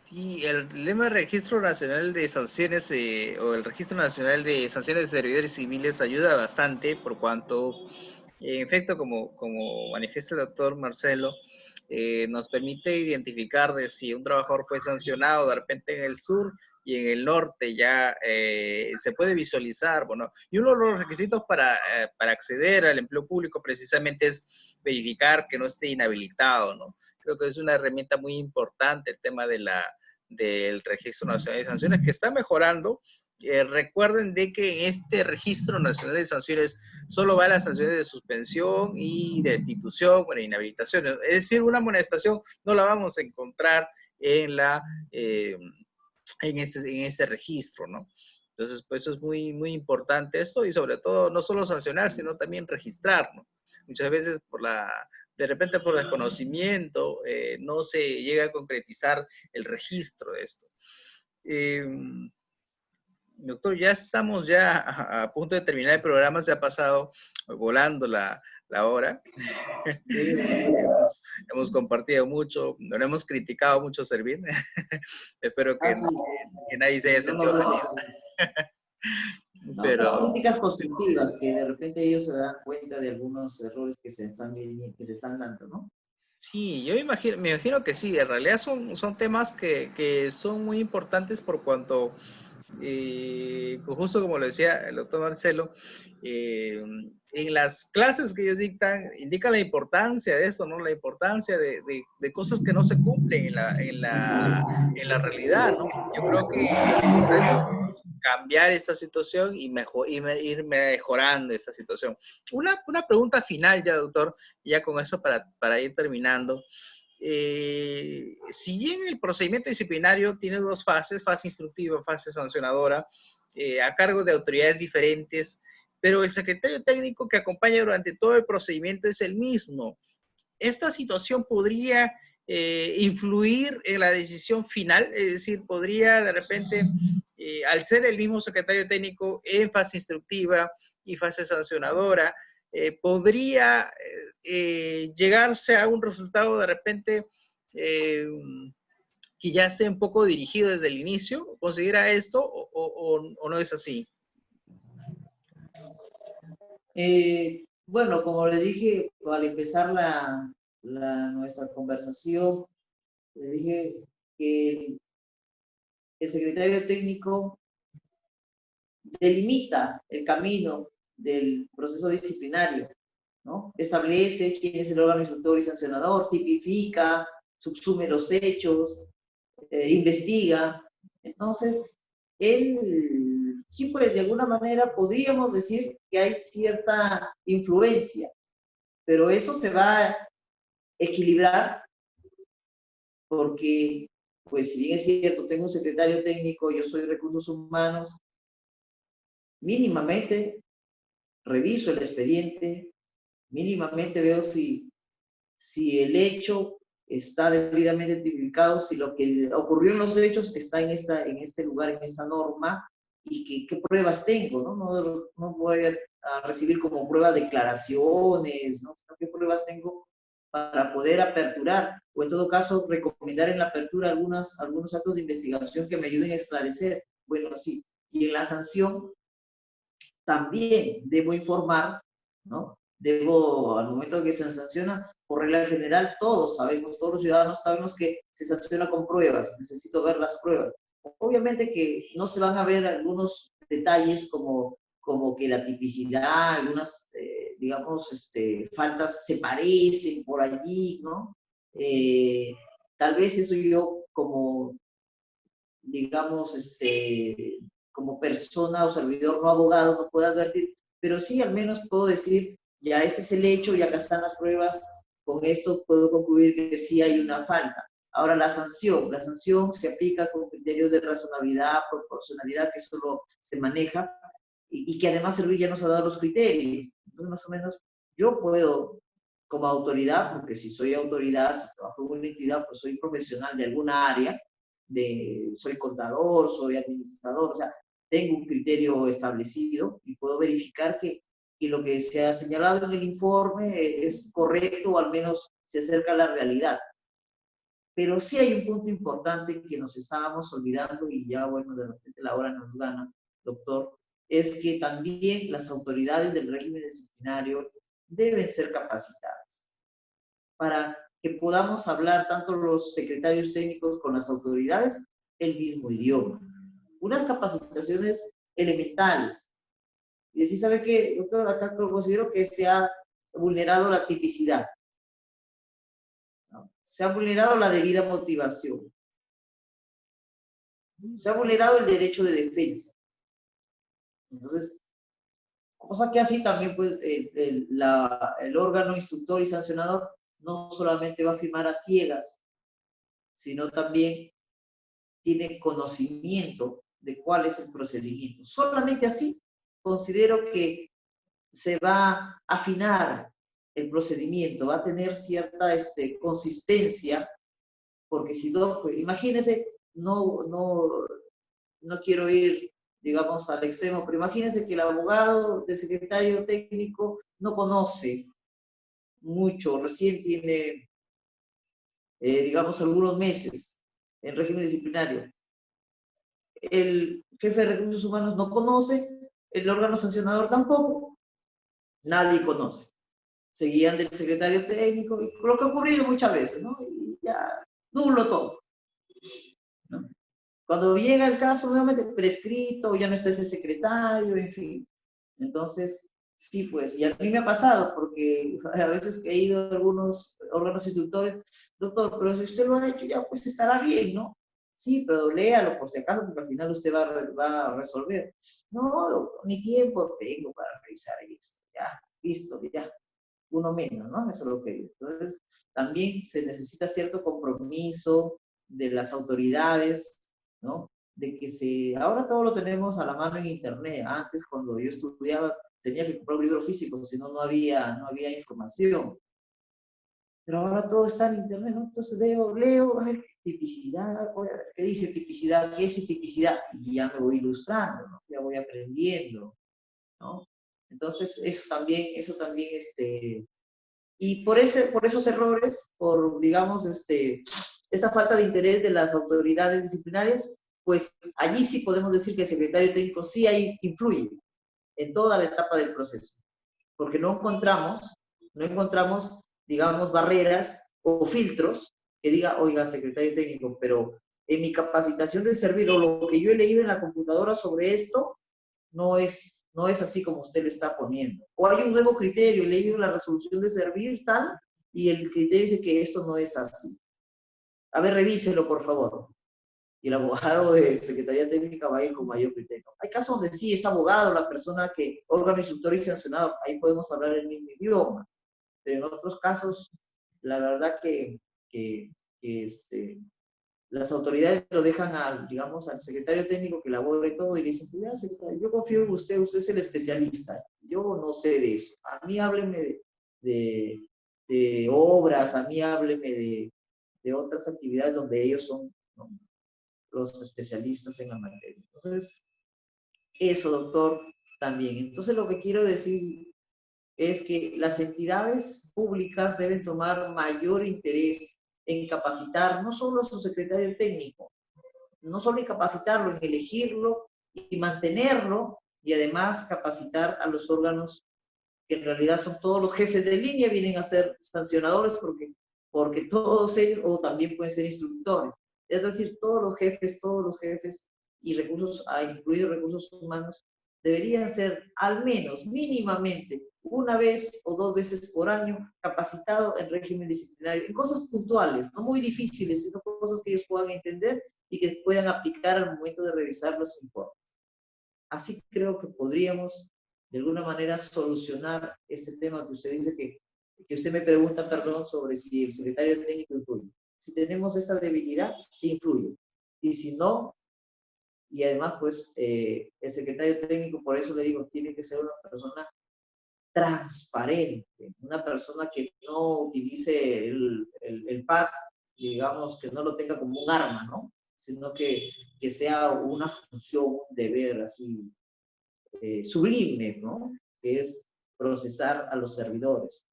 S2: Sí, el lema del Registro Nacional de Sanciones o el Registro Nacional de Sanciones de Servidores Civiles ayuda bastante por cuanto, en efecto, como manifiesta el doctor Marcelo, nos permite identificar de si un trabajador fue sancionado de repente en el sur y en el norte ya se puede visualizar, bueno, y uno de los requisitos para acceder al empleo público precisamente es verificar que no esté inhabilitado, ¿no? Creo que es una herramienta muy importante el tema del Registro Nacional de Sanciones, que está mejorando. Recuerden de que en este Registro Nacional de Sanciones solo va las sanciones de suspensión y de destitución, bueno, inhabilitación. Es decir, una amonestación no la vamos a encontrar en este registro, ¿no? Entonces, pues eso es muy, muy importante esto y sobre todo no solo sancionar, sino también registrar, ¿no? Muchas veces de repente por desconocimiento no se llega a concretizar el registro de esto. Doctor, ya estamos a punto de terminar el programa, se ha pasado volando la hora. hemos compartido mucho, no hemos criticado mucho servir. Espero que nadie se haya sentido ofendido.
S1: Pero críticas constructivas, que de repente ellos se dan cuenta de algunos errores que se están dando, ¿no?
S2: Sí, yo me imagino que sí, en realidad son temas que son muy importantes por cuanto justo como lo decía el doctor Marcelo, en las clases que ellos dictan, indican la importancia de esto, ¿no? La importancia de cosas que no se cumplen en la realidad, ¿no? Yo creo que es necesario cambiar esta situación y ir mejorando esta situación. Una pregunta final ya, doctor, ya con eso para ir terminando. Si bien el procedimiento disciplinario tiene dos fases, fase instructiva, fase sancionadora, a cargo de autoridades diferentes, pero el secretario técnico que acompaña durante todo el procedimiento es el mismo. ¿Esta situación podría influir en la decisión final? Es decir, podría de repente, al ser el mismo secretario técnico en fase instructiva y fase sancionadora, podría llegarse a un resultado de repente eh, que ya esté un poco dirigido desde el inicio. ¿Considera esto o no es así?
S1: Bueno, como le dije al empezar nuestra conversación, le dije que el secretario técnico delimita el camino del proceso disciplinario, ¿no? Establece quién es el órgano instructor y sancionador, tipifica, subsume los hechos, investiga. Entonces, él, sí, pues de alguna manera podríamos decir que hay cierta influencia, pero eso se va a equilibrar porque, pues si bien es cierto, tengo un secretario técnico, yo soy recursos humanos, mínimamente reviso el expediente, mínimamente veo si el hecho está debidamente tipificado, si lo que ocurrió en los hechos está en este lugar, en esta norma, y qué pruebas tengo, ¿no? No voy a recibir como prueba declaraciones, ¿no? ¿Qué pruebas tengo para poder aperturar? O en todo caso, recomendar en la apertura algunos actos de investigación que me ayuden a esclarecer. Bueno, sí. Y en la sanción, también debo informar, ¿no? Debo, al momento de que se sanciona, por regla general, todos sabemos, todos los ciudadanos sabemos que se sanciona con pruebas, necesito ver las pruebas. Obviamente que no se van a ver algunos detalles como que la tipicidad, algunas, digamos, faltas se parecen por allí, ¿no? Tal vez eso yo como, digamos, como persona o servidor, no abogado, no puedo advertir, pero sí al menos puedo decir, ya este es el hecho, ya acá están las pruebas, con esto puedo concluir que sí hay una falta. Ahora la sanción se aplica con criterios de razonabilidad, proporcionalidad, que solo se maneja, y que además el RUI ya nos ha dado los criterios. Entonces, más o menos, yo puedo, como autoridad, porque si soy autoridad, si trabajo en una entidad, pues soy profesional de alguna área, soy contador, soy administrador, o sea, tengo un criterio establecido y puedo verificar que lo que se ha señalado en el informe es correcto o al menos se acerca a la realidad. Pero sí hay un punto importante que nos estábamos olvidando y ya, bueno, de repente la hora nos gana, doctor, es que también las autoridades del régimen disciplinario deben ser capacitadas para que podamos hablar tanto los secretarios técnicos con las autoridades el mismo idioma. Unas capacitaciones elementales. Y decir, ¿sabe qué, doctor? Acá considero que se ha vulnerado la tipicidad, ¿no? Se ha vulnerado la debida motivación. Se ha vulnerado el derecho de defensa. Entonces, cosa que así también, pues, el órgano instructor y sancionador no solamente va a firmar a ciegas, sino también tiene conocimiento de cuál es el procedimiento. Solamente así considero que se va a afinar el procedimiento, va a tener cierta consistencia, porque si no, pues, imagínense, no quiero ir, digamos, al extremo, pero imagínense que el abogado de secretario técnico no conoce mucho, recién tiene, digamos, algunos meses en régimen disciplinario. El jefe de recursos humanos no conoce, el órgano sancionador tampoco, nadie conoce. Se guían del secretario técnico, y lo que ha ocurrido muchas veces, ¿no? Y ya nulo todo, ¿no? Cuando llega el caso nuevamente prescrito, ya no está ese secretario, en fin. Entonces, sí, pues, y a mí me ha pasado, porque a veces he ido a algunos órganos instructores, doctor, pero si usted lo ha hecho ya, pues estará bien, ¿no? Sí, pero léalo por si acaso, porque al final usted va a resolver. No, doctor, ni tiempo tengo para revisar esto, ya, listo, ya, uno menos, ¿no? Eso es lo que digo. Entonces, también se necesita cierto compromiso de las autoridades, ¿no? De que ahora todo lo tenemos a la mano en internet. Antes, cuando yo estudiaba, tenía que comprar un libro físico, si no, no había información. Pero ahora todo está en internet, ¿no? Entonces leo, a ver, tipicidad, voy a ver, ¿qué dice tipicidad? ¿Qué es tipicidad? Y ya me voy ilustrando, ¿no? Ya voy aprendiendo, ¿no? Entonces, eso también, y por esos errores, por, digamos, esta falta de interés de las autoridades disciplinarias, pues allí sí podemos decir que el secretario técnico sí ahí influye en toda la etapa del proceso, porque no encontramos, digamos, barreras o filtros que diga, oiga, secretario técnico, pero en mi capacitación de servir o lo que yo he leído en la computadora sobre esto, no es así como usted le está poniendo. O hay un nuevo criterio, he leído la resolución de servir tal, y el criterio dice que esto no es así. A ver, revíselo, por favor. Y el abogado de Secretaría Técnica va a ir con mayor criterio. Hay casos donde sí es abogado la persona que, órgano instructor y sancionado, ahí podemos hablar el mismo idioma. Pero en otros casos, la verdad que las autoridades lo dejan digamos, al secretario técnico que elabore todo y le dicen, ya, secretario, yo confío en usted es el especialista, yo no sé de eso. A mí hábleme de obras, a mí hábleme de otras actividades donde ellos son, ¿no?, los especialistas en la materia. Entonces, eso, doctor, también. Entonces, lo que quiero decir es que las entidades públicas deben tomar mayor interés en capacitar no solo a su secretario técnico, no solo en capacitarlo, en elegirlo y mantenerlo, y además capacitar a los órganos que en realidad son todos los jefes de línea, vienen a ser sancionadores porque todos ellos, o también pueden ser instructores. Es decir, todos los jefes y recursos, incluidos recursos humanos, deberían ser al menos, mínimamente, una vez o 2 veces por año capacitados en régimen disciplinario, en cosas puntuales, no muy difíciles, sino cosas que ellos puedan entender y que puedan aplicar al momento de revisar los informes. Así creo que podríamos, de alguna manera, solucionar este tema que usted dice que usted me pregunta, perdón, sobre si el secretario técnico influye. Si tenemos esta debilidad, sí influye. Y si no, y además, pues, el secretario técnico, por eso le digo, tiene que ser una persona transparente, una persona que no utilice el pad, digamos, que no lo tenga como un arma, ¿no? Sino que sea una función, un deber así sublime, ¿no? Que es procesar a los servidores.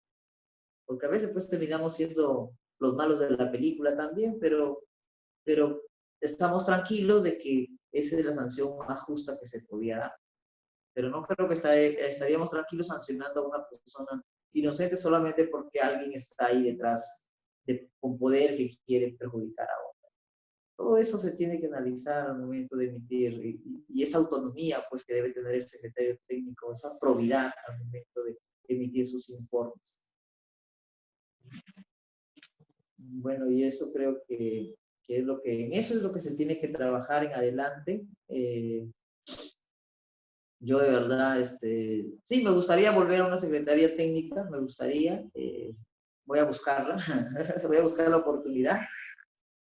S1: Porque a veces pues terminamos siendo los malos de la película también, pero estamos tranquilos de que esa es la sanción más justa que se podía dar. Pero no creo que estaríamos tranquilos sancionando a una persona inocente solamente porque alguien está ahí detrás con poder que quiere perjudicar a otro. Todo eso se tiene que analizar al momento de emitir y esa autonomía pues que debe tener el secretario técnico, esa probidad al momento de emitir sus informes. Bueno, y eso creo que en eso es lo que se tiene que trabajar en adelante. Yo de verdad, sí, me gustaría volver a una secretaría técnica, me gustaría, voy a buscarla, voy a buscar la oportunidad.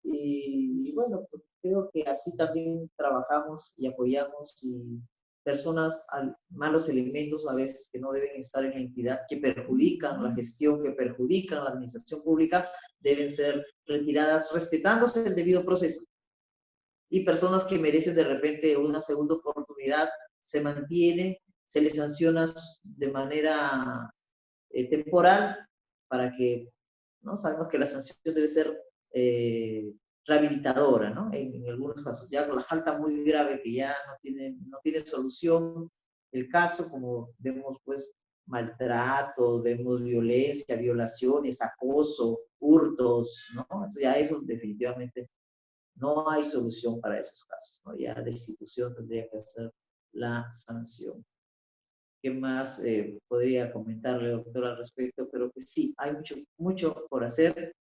S1: Y bueno, pues creo que así también trabajamos y apoyamos y personas, malos elementos a veces que no deben estar en la entidad, que perjudican la gestión, que perjudican la administración pública, deben ser retiradas respetándose el debido proceso. Y personas que merecen de repente una segunda oportunidad, se mantiene, se les sanciona de manera temporal para que, ¿no? Sabemos que la sanción debe ser rehabilitadora, ¿no? En algunos casos, ya con la falta muy grave que ya no tiene solución, el caso, como vemos, pues, maltrato, vemos violencia, violaciones, acoso, hurtos, ¿no? Entonces ya eso definitivamente no hay solución para esos casos, ¿no? Ya la institución tendría que hacer la sanción. ¿Qué más podría comentarle, doctor, al respecto? Pero que sí, hay mucho, mucho por hacer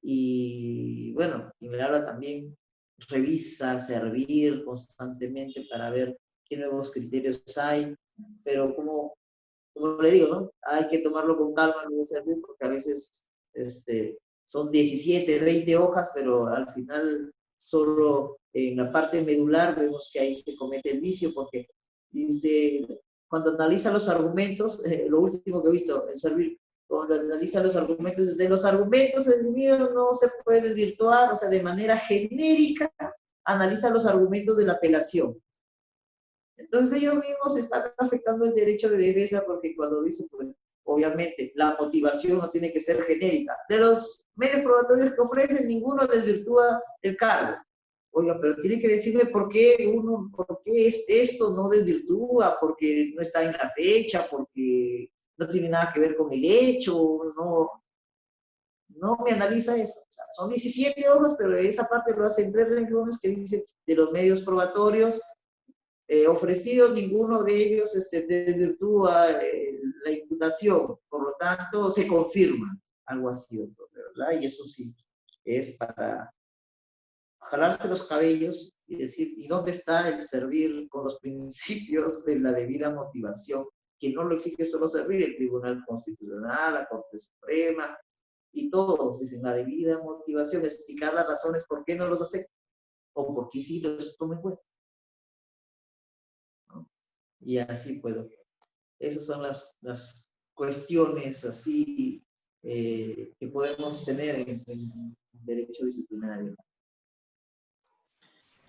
S1: y bueno, y me habla también, revisa, servir constantemente para ver qué nuevos criterios hay, pero como le digo, ¿no? Hay que tomarlo con calma, no servir, porque a veces son 17, 20 hojas, pero al final solo en la parte medular vemos que ahí se comete el vicio, porque dice, cuando analiza los argumentos, lo último que he visto en servir, cuando analiza los argumentos, de los argumentos el mío no se puede desvirtuar, o sea, de manera genérica, analiza los argumentos de la apelación. Entonces ellos mismos están afectando el derecho de defensa porque cuando dicen, pues, obviamente, la motivación no tiene que ser genérica. De los medios probatorios que ofrecen, ninguno desvirtúa el cargo. Oiga, pero tiene que decirme por qué esto no desvirtúa, porque no está en la fecha, porque no tiene nada que ver con el hecho, no me analiza eso. O sea, son 17 hojas, pero esa parte lo hacen 3 renglones que dice de los medios probatorios ofrecidos, ninguno de ellos desvirtúa la imputación, por lo tanto se confirma algo así, doctor, ¿verdad? Y eso sí, es para jalarse los cabellos y decir, ¿y dónde está el servir con los principios de la debida motivación? Que no lo exige solo servir el Tribunal Constitucional, la Corte Suprema, y todos dicen la debida motivación, explicar las razones por qué no los aceptan o por qué sí los toman en cuenta, ¿no? Y así puedo. Esas son las cuestiones así que podemos tener en derecho disciplinario.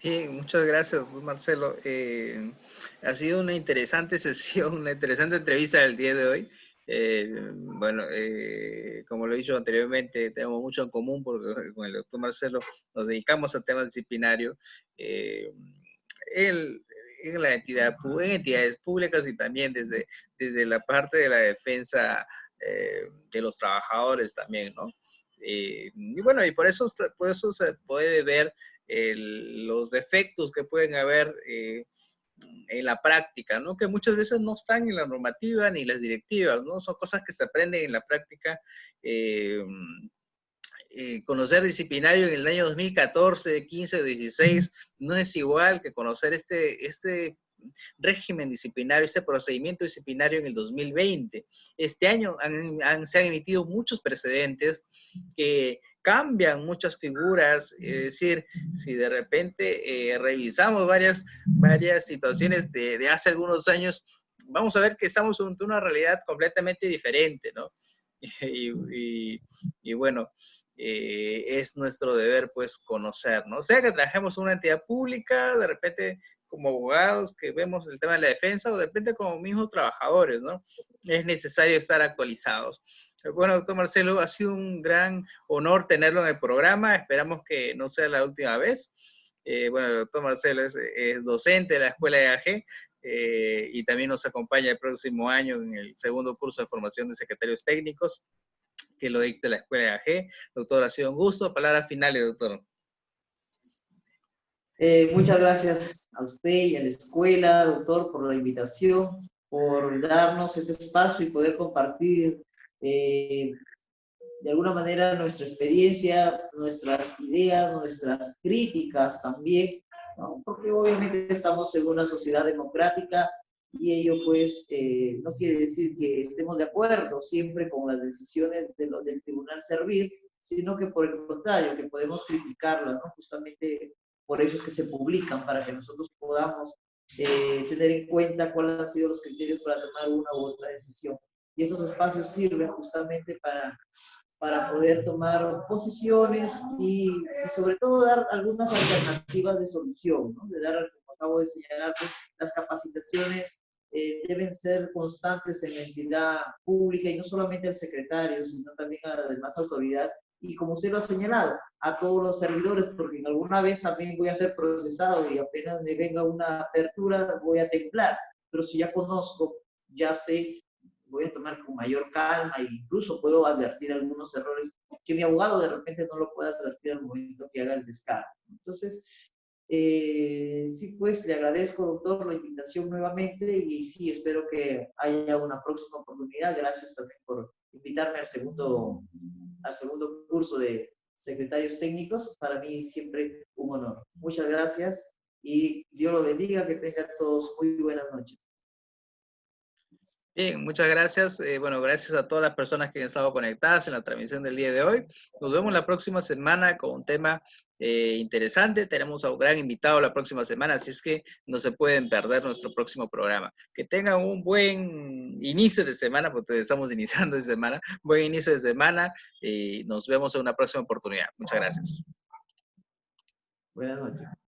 S2: Bien, muchas gracias, Marcelo. Ha sido una interesante sesión, una interesante entrevista del día de hoy. Bueno, como lo he dicho anteriormente, tenemos mucho en común porque con el doctor Marcelo nos dedicamos a temas disciplinarios. Él en la entidad, en entidades públicas y también desde la parte de la defensa de los trabajadores también, ¿no? Y bueno, y por eso se puede ver los defectos que pueden haber en la práctica, ¿no? Que muchas veces no están en la normativa ni las directivas, ¿no? Son cosas que se aprenden en la práctica. Conocer disciplinario en el año 2014, 15 o 16 no es igual que conocer este régimen disciplinario, este procedimiento disciplinario en el 2020. Este año se han emitido muchos precedentes que cambian muchas figuras, es decir, si de repente revisamos varias situaciones de hace algunos años, vamos a ver que estamos ante una realidad completamente diferente, ¿no? Y bueno, es nuestro deber pues conocer, ¿no? O sea que trabajemos una entidad pública, de repente como abogados que vemos el tema de la defensa o de repente como mismos trabajadores, ¿no? Es necesario estar actualizados. Bueno, doctor Marcelo, ha sido un gran honor tenerlo en el programa. Esperamos que no sea la última vez. Bueno, el doctor Marcelo es docente de la Escuela de AG y también nos acompaña el próximo año en el segundo curso de formación de secretarios técnicos que lo dicte la Escuela de AG. Doctor, ha sido un gusto. Palabras finales, doctor.
S1: Muchas gracias a usted y a la escuela, doctor, por la invitación, por darnos este espacio y poder compartir de alguna manera nuestra experiencia, nuestras ideas, nuestras críticas también, ¿no? Porque obviamente estamos en una sociedad democrática y ello pues no quiere decir que estemos de acuerdo siempre con las decisiones del Tribunal Servir, sino que por el contrario, que podemos criticarlas, ¿no? Justamente por eso es que se publican, para que nosotros podamos tener en cuenta cuáles han sido los criterios para tomar una u otra decisión. Y esos espacios sirven justamente para poder tomar posiciones y sobre todo dar algunas alternativas de solución, ¿no? De dar, como acabo de señalar, pues, las capacitaciones deben ser constantes en la entidad pública y no solamente al secretario, sino también a las demás autoridades y como usted lo ha señalado, a todos los servidores, porque en alguna vez también voy a ser procesado y apenas me venga una apertura voy a temblar, pero si ya conozco, ya sé, voy a tomar con mayor calma e incluso puedo advertir algunos errores que mi abogado de repente no lo puede advertir al momento que haga el descargo. Entonces, sí, pues le agradezco, doctor, la invitación nuevamente y sí, espero que haya una próxima oportunidad. Gracias también por invitarme al segundo curso de secretarios técnicos. Para mí siempre un honor. Muchas gracias y Dios lo bendiga, que tengan todos muy buenas noches.
S2: Bien, muchas gracias. Bueno, gracias a todas las personas que han estado conectadas en la transmisión del día de hoy. Nos vemos la próxima semana con un tema interesante. Tenemos a un gran invitado la próxima semana, así es que no se pueden perder nuestro próximo programa. Que tengan un buen inicio de semana, porque estamos iniciando de semana. Buen inicio de semana y nos vemos en una próxima oportunidad. Muchas gracias.
S1: Buenas noches.